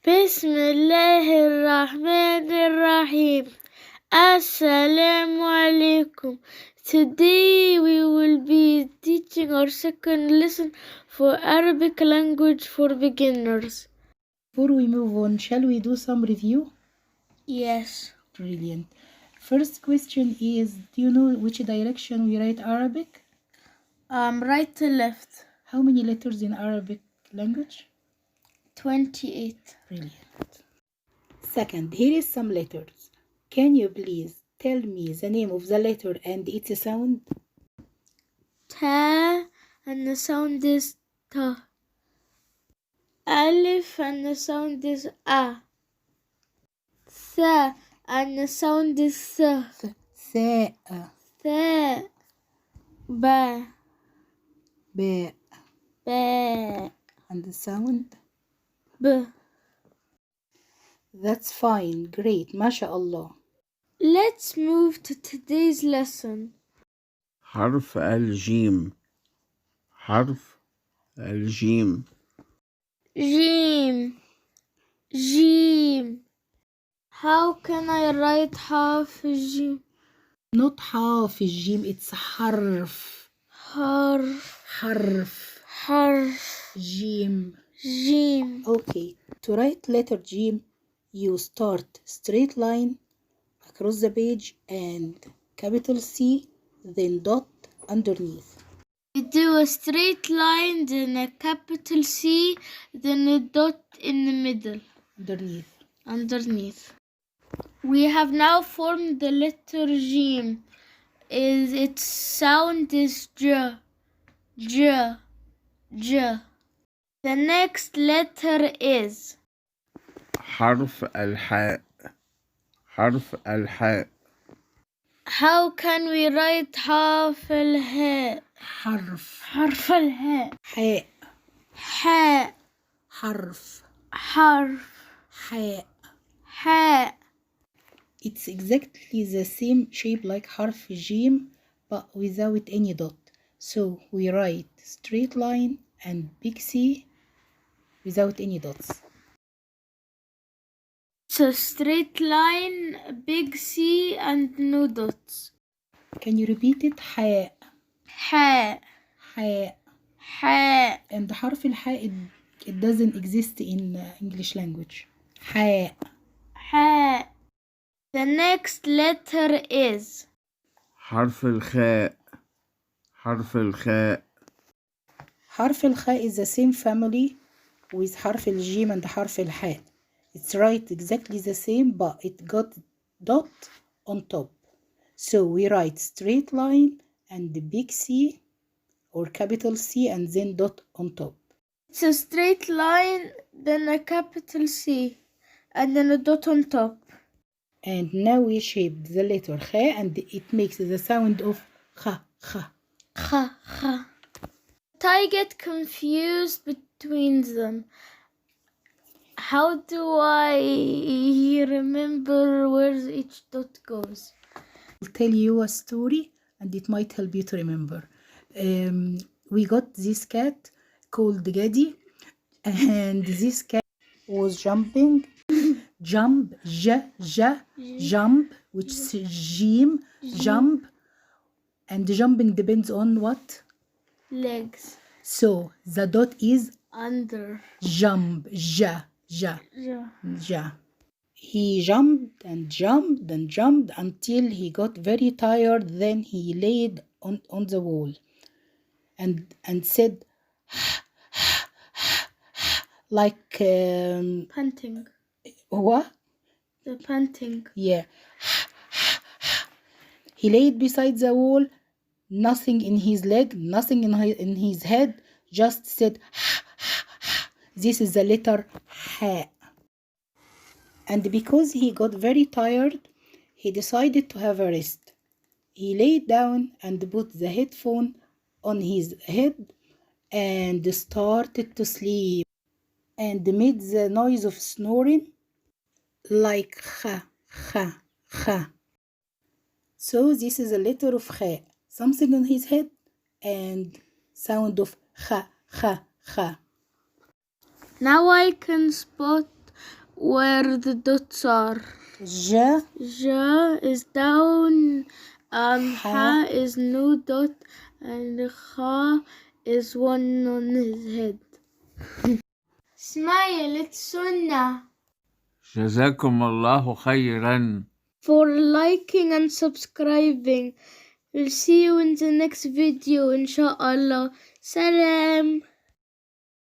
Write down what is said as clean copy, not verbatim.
بسم الله الرحمن الرحيم. Assalamu alaikum. Today we will be teaching our second lesson for Arabic language for beginners. Before we move on, shall we do some review? Yes. Brilliant. First question is, do you know which direction we write Arabic? Right to left. How many letters in Arabic language? 28. Brilliant. Second, here is some letters. Can you please tell me the name of the letter and its sound? Ta, and the sound is ta. Alif, and the sound is a. Tha, and the sound is th. ثاء. Tha. Ba. باء. Ba. And the sound? B. That's fine. Great. MashaAllah. Let's move to today's lesson. حرف الجيم. حرف الجيم. Jim. Jim. How can I write half Jim? Not half الجيم, it's حرف. Harf. حرف. Harf. جيم. Jim. Okay, to write letter Jim, you start straight line across the page and capital C, then dot underneath. We do a straight line, then a capital C, then a dot in the middle, underneath. We have now formed the letter Jim. Its sound is J, J, J. The next letter is حرف الحاء. حرف الحاء. How can we write half الهاء? حرف. حرف الهاء. حاء. حاء. حرف. حرف. حاء. حاء. It's exactly the same shape like حرف جيم but without any dot. So we write straight line and big C without any dots. So straight line, big C and no dots. Can you repeat it? حاء. حاء. حاء. حاء. And حرف الحاء it doesn't exist in English language. حاء. حاء. The next letter is حرف الخاء. حرف الخاء. حرف الخاء is the same family with حرف الجيم and حرف الحاء. It's right exactly the same but it got dot on top. So we write straight line and the big C or capital C and then dot on top. It's a straight line, then a capital C, and then a dot on top. And now we shaped the letter خاء and it makes the sound of خ خ. خ خ. I get confused between them. How do I remember where each dot goes? I'll tell you a story and it might help you to remember. We got this cat called Gadi and this cat was jumping. Jump, jump, which is jim, jump, and jumping depends on what? Legs. So the dot is Under. jump, ja. He jumped and jumped and jumped until he got very tired. Then he laid on the wall and said like Panting. what? The panting. Yeah. He laid beside the wall, nothing in his leg, nothing in his head, just said this is the letter حاء. And because he got very tired, he decided to have a rest. He laid down and put the headphone on his head and started to sleep and made the noise of snoring like kha, kha, kha. So this is a letter of kha, something on his head and sound of kha, kha, kha. Now I can spot where the dots are. ج Ja is down, Ha. Ha is no dot, and Kha is one on his head. Smile, it's Sunnah. جزاكم الله خيرا. For liking and subscribing. We'll see you in the next video, inshallah. Salam.